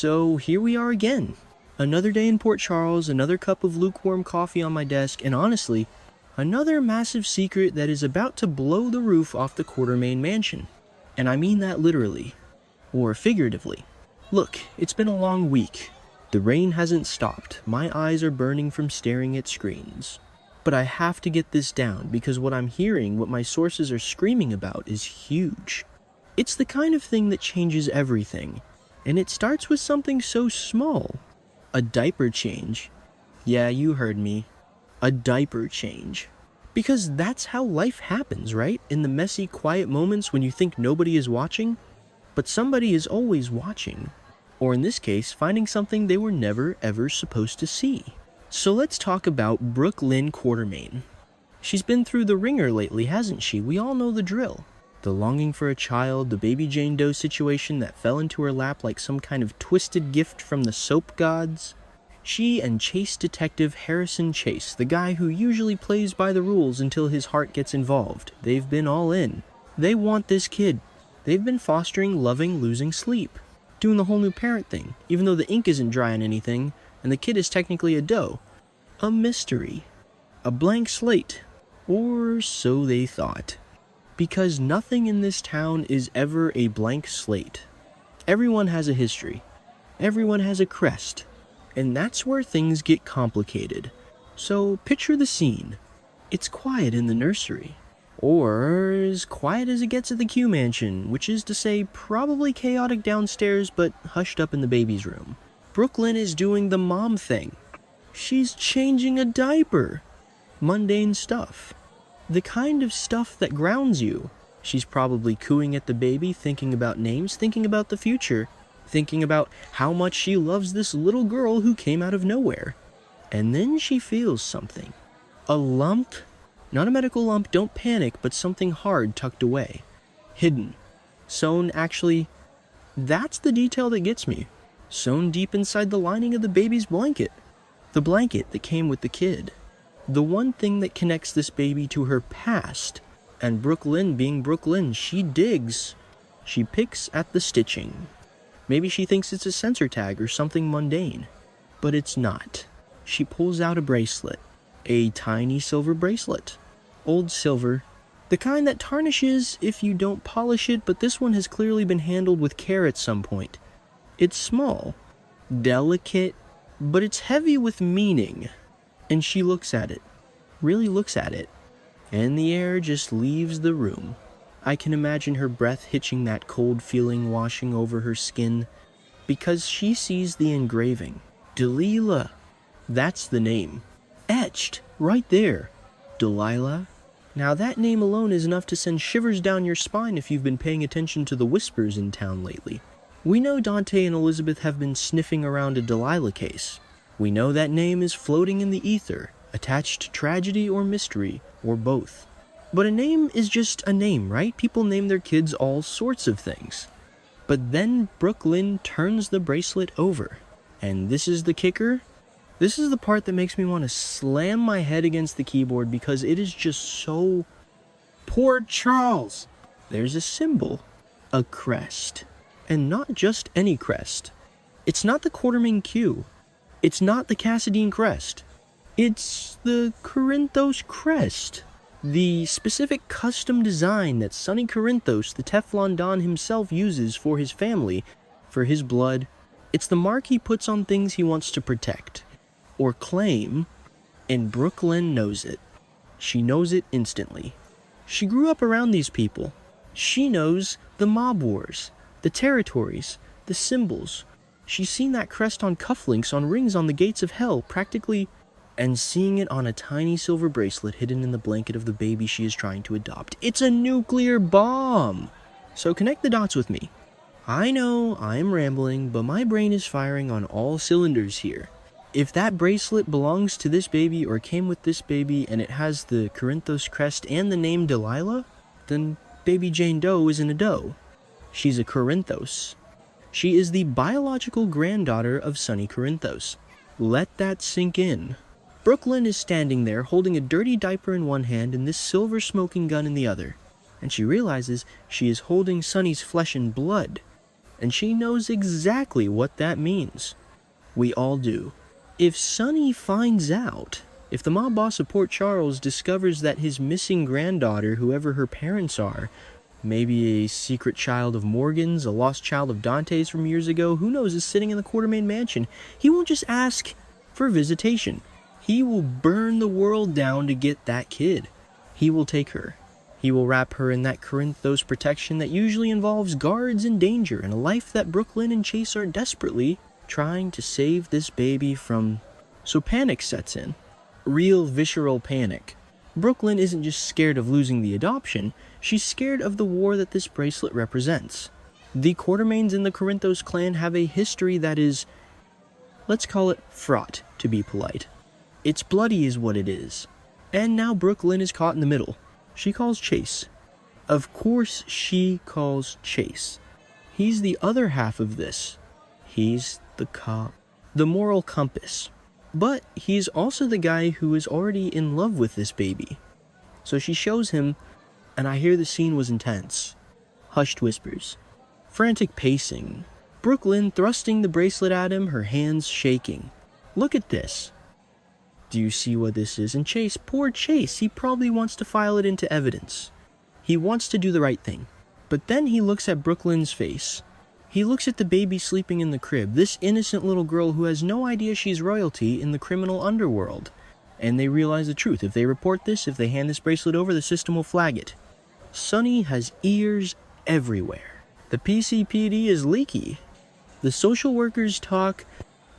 So here we are again. Another day in Port Charles, another cup of lukewarm coffee on my desk, and honestly, another massive secret that is about to blow the roof off the Quartermain mansion. And I mean that literally. Or figuratively. Look, it's been a long week. The rain hasn't stopped. My eyes are burning from staring at screens. But I have to get this down because what I'm hearing, what my sources are screaming about, is huge. It's the kind of thing that changes everything. And it starts with something so small. A diaper change. Yeah, you heard me. A diaper change. Because that's how life happens, right? In the messy, quiet moments when you think nobody is watching, but somebody is always watching. Or in this case, finding something they were never ever supposed to see. So let's talk about Brook Quartermain. She's been through the ringer lately, hasn't she? We all know the drill. The longing for a child, the baby Jane Doe situation that fell into her lap like some kind of twisted gift from the soap gods. She and Chase Detective Harrison Chase, the guy who usually plays by the rules until his heart gets involved. They've been all in. They want this kid. They've been fostering, loving, losing sleep. Doing the whole new parent thing, even though the ink isn't dry on anything, and the kid is technically a doe. A mystery. A blank slate. Or so they thought. Because nothing in this town is ever a blank slate. Everyone has a history. Everyone has a crest. And that's where things get complicated. So picture the scene. It's quiet in the nursery. Or as quiet as it gets at the Q mansion, which is to say probably chaotic downstairs but hushed up in the baby's room. Brook is doing the mom thing. She's changing a diaper. Mundane stuff. The kind of stuff that grounds you. She's probably cooing at the baby, thinking about names, thinking about the future, thinking about how much she loves this little girl who came out of nowhere. And then she feels something. A lump. Not a medical lump, don't panic, but something hard tucked away. Hidden. Sewn, actually, that's the detail that gets me. Sewn deep inside the lining of the baby's blanket. The blanket that came with the kid. The one thing that connects this baby to her past. And Brook being Brook, she digs. She picks at the stitching. Maybe she thinks it's a sensor tag or something mundane. But it's not. She pulls out a bracelet. A tiny silver bracelet. Old silver. The kind that tarnishes if you don't polish it, but this one has clearly been handled with care at some point. It's small. Delicate. But it's heavy with meaning. And she looks at it. Really looks at it. And the air just leaves the room. I can imagine her breath hitching, that cold feeling washing over her skin. Because she sees the engraving. Delilah. That's the name. Etched. Right there. Delilah. Now that name alone is enough to send shivers down your spine if you've been paying attention to the whispers in town lately. We know Dante and Elizabeth have been sniffing around a Delilah case. We know that name is floating in the ether, attached to tragedy or mystery, or both. But a name is just a name, right? People name their kids all sorts of things. But then Brook turns the bracelet over. And this is the kicker. This is the part that makes me want to slam my head against the keyboard because it is just so... Port Charles! There's a symbol. A crest. And not just any crest. It's not the Quartermain Q. It's not the Cassadine crest. It's the Corinthos crest. The specific custom design that Sonny Corinthos, the Teflon Don himself, uses for his family, for his blood. It's the mark he puts on things he wants to protect. Or claim. And Brook knows it. She knows it instantly. She grew up around these people. She knows the mob wars, the territories, the symbols. She's seen that crest on cufflinks, on rings on the gates of hell, practically, and seeing it on a tiny silver bracelet hidden in the blanket of the baby she is trying to adopt. It's a nuclear bomb! So connect the dots with me. I know I'm rambling, but my brain is firing on all cylinders here. If that bracelet belongs to this baby or came with this baby and it has the Corinthos crest and the name Delilah, then baby Jane Doe isn't a doe. She's a Corinthos. She is the biological granddaughter of Sonny Corinthos. Let that sink in. Brook is standing there holding a dirty diaper in one hand and this silver smoking gun in the other. And she realizes she is holding Sonny's flesh and blood. and she knows exactly what that means. We all do. If Sonny finds out, if the mob boss of Port Charles discovers that his missing granddaughter, whoever her parents are, maybe a secret child of Morgan's, a lost child of Dante's from years ago, who knows, is sitting in the Quartermain mansion, he won't just ask for visitation. He will burn the world down to get that kid. He will take her. He will wrap her in that Corinthos protection that usually involves guards and danger and a life that Brooklyn and Chase are desperately trying to save this baby from. So panic sets in. Real visceral panic. Brooklyn isn't just scared of losing the adoption, she's scared of the war that this bracelet represents. The Quartermains in the Corinthos clan have a history that is, let's call it fraught, to be polite. It's bloody is what it is. And now Brooklyn is caught in the middle. She calls Chase. Of course she calls Chase. He's the other half of this. He's the cop. The moral compass. But he's also the guy who is already in love with this baby. So she shows him, and I hear the scene was intense. Hushed whispers. Frantic pacing. Brooklyn thrusting the bracelet at him, her hands shaking. Look at this. Do you see what this is? And Chase, poor Chase, he probably wants to file it into evidence. He wants to do the right thing. But then he looks at Brooklyn's face. He looks at the baby sleeping in the crib, this innocent little girl who has no idea she's royalty in the criminal underworld. And they realize the truth. If they report this, if they hand this bracelet over, the system will flag it. Sonny has ears everywhere. The PCPD is leaky. The social workers talk.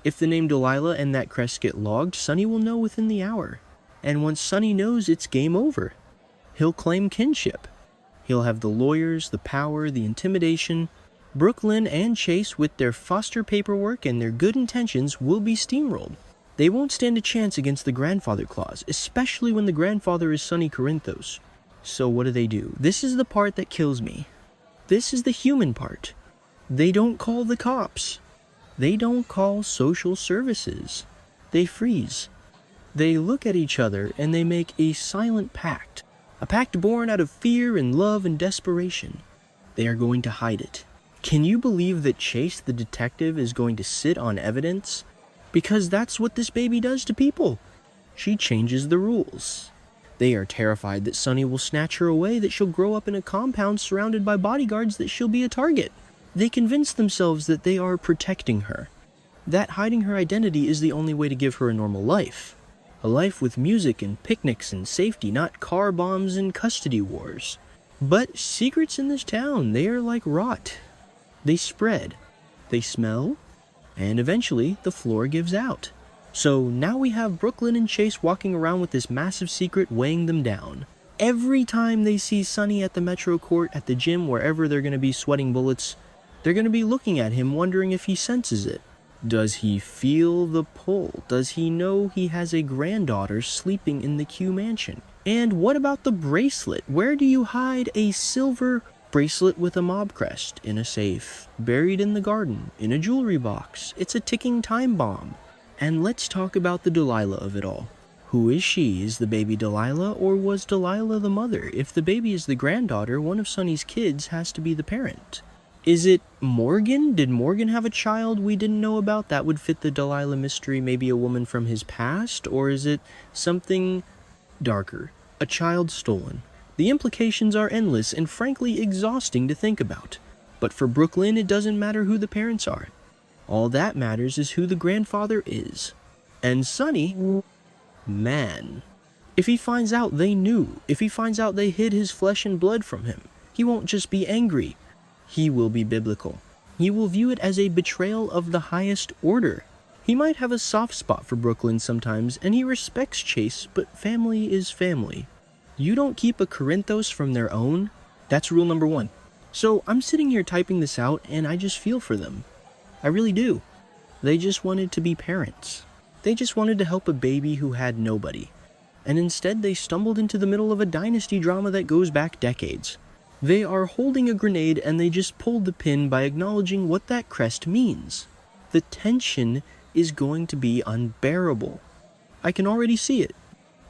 If the name Delilah and that crest get logged, Sonny will know within the hour. And once Sonny knows, it's game over. He'll claim kinship. He'll have the lawyers, the power, the intimidation. Brooklyn and Chase, with their foster paperwork and their good intentions, will be steamrolled. They won't stand a chance against the grandfather clause, especially when the grandfather is Sonny Corinthos. So what do? This is the part that kills me. This is the human part. They don't call the cops. They don't call social services. They freeze. They look at each other and they make a silent pact. A pact born out of fear and love and desperation. They are going to hide it. Can you believe that Chase, the detective, is going to sit on evidence? Because that's what this baby does to people. She changes the rules. They are terrified that Sonny will snatch her away, that she'll grow up in a compound surrounded by bodyguards, that she'll be a target. They convince themselves that they are protecting her. That hiding her identity is the only way to give her a normal life. A life with music and picnics and safety, not car bombs and custody wars. But secrets in this town, they are like rot. They spread. They smell. And eventually, the floor gives out. So now we have Brooklyn and Chase walking around with this massive secret weighing them down. Every time they see Sonny at the Metro Court, at the gym, wherever they're going to be sweating bullets, they're going to be looking at him wondering if he senses it. Does he feel the pull? Does he know he has a granddaughter sleeping in the Q mansion? And what about the bracelet? Where do you hide a silver bracelet with a mob crest? In a safe, buried in the garden, in a jewelry box. It's a ticking time bomb. And let's talk about the Delilah of it all. Who is she? Is the baby Delilah, or was Delilah the mother? If the baby is the granddaughter, one of Sonny's kids has to be the parent. Is it Morgan? Did Morgan have a child we didn't know about? That would fit the Delilah mystery, maybe a woman from his past? Or is it something darker? A child stolen. The implications are endless and frankly exhausting to think about. But for Brooklyn, it doesn't matter who the parents are. All that matters is who the grandfather is. And Sonny, man. If he finds out they knew, if he finds out they hid his flesh and blood from him, he won't just be angry. He will be biblical. He will view it as a betrayal of the highest order. He might have a soft spot for Brooklyn sometimes, and he respects Chase, but family is family. You don't keep a Corinthos from their own. That's rule number 1. So I'm sitting here typing this out, and I just feel for them. I really do. They just wanted to be parents. They just wanted to help a baby who had nobody. And instead they stumbled into the middle of a dynasty drama that goes back decades. They are holding a grenade and they just pulled the pin by acknowledging what that crest means. The tension is going to be unbearable. I can already see it.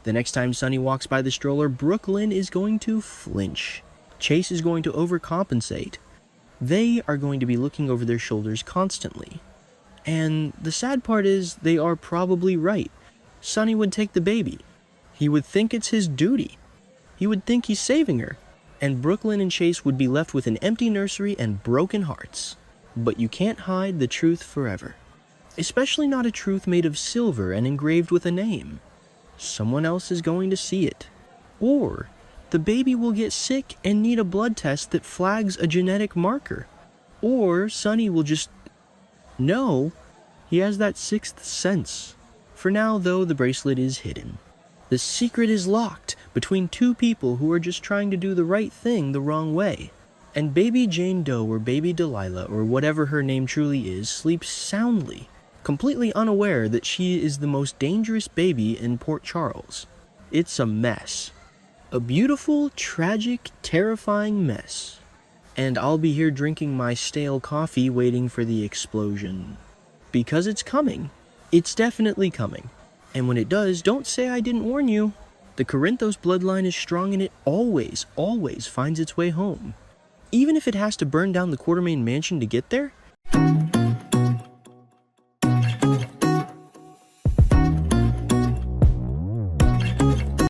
The next time Sonny walks by the stroller, Brooklyn is going to flinch. Chase is going to overcompensate. They are going to be looking over their shoulders constantly. And the sad part is, they are probably right. Sonny would take the baby. He would think it's his duty. He would think he's saving her. And Brooklyn and Chase would be left with an empty nursery and broken hearts. But you can't hide the truth forever. Especially not a truth made of silver and engraved with a name. Someone else is going to see it. Or the baby will get sick and need a blood test that flags a genetic marker. Or Sonny will just know. He has that sixth sense. For now, though, the bracelet is hidden. The secret is locked between two people who are just trying to do the right thing the wrong way. And baby Jane Doe or baby Delilah or whatever her name truly is sleeps soundly, completely unaware that she is the most dangerous baby in Port Charles. It's a mess. A beautiful, tragic, terrifying mess. And I'll be here drinking my stale coffee waiting for the explosion. Because it's coming. It's definitely coming. And when it does, don't say I didn't warn you. The Corinthos bloodline is strong and it always, always finds its way home. Even if it has to burn down the Quartermain mansion to get there,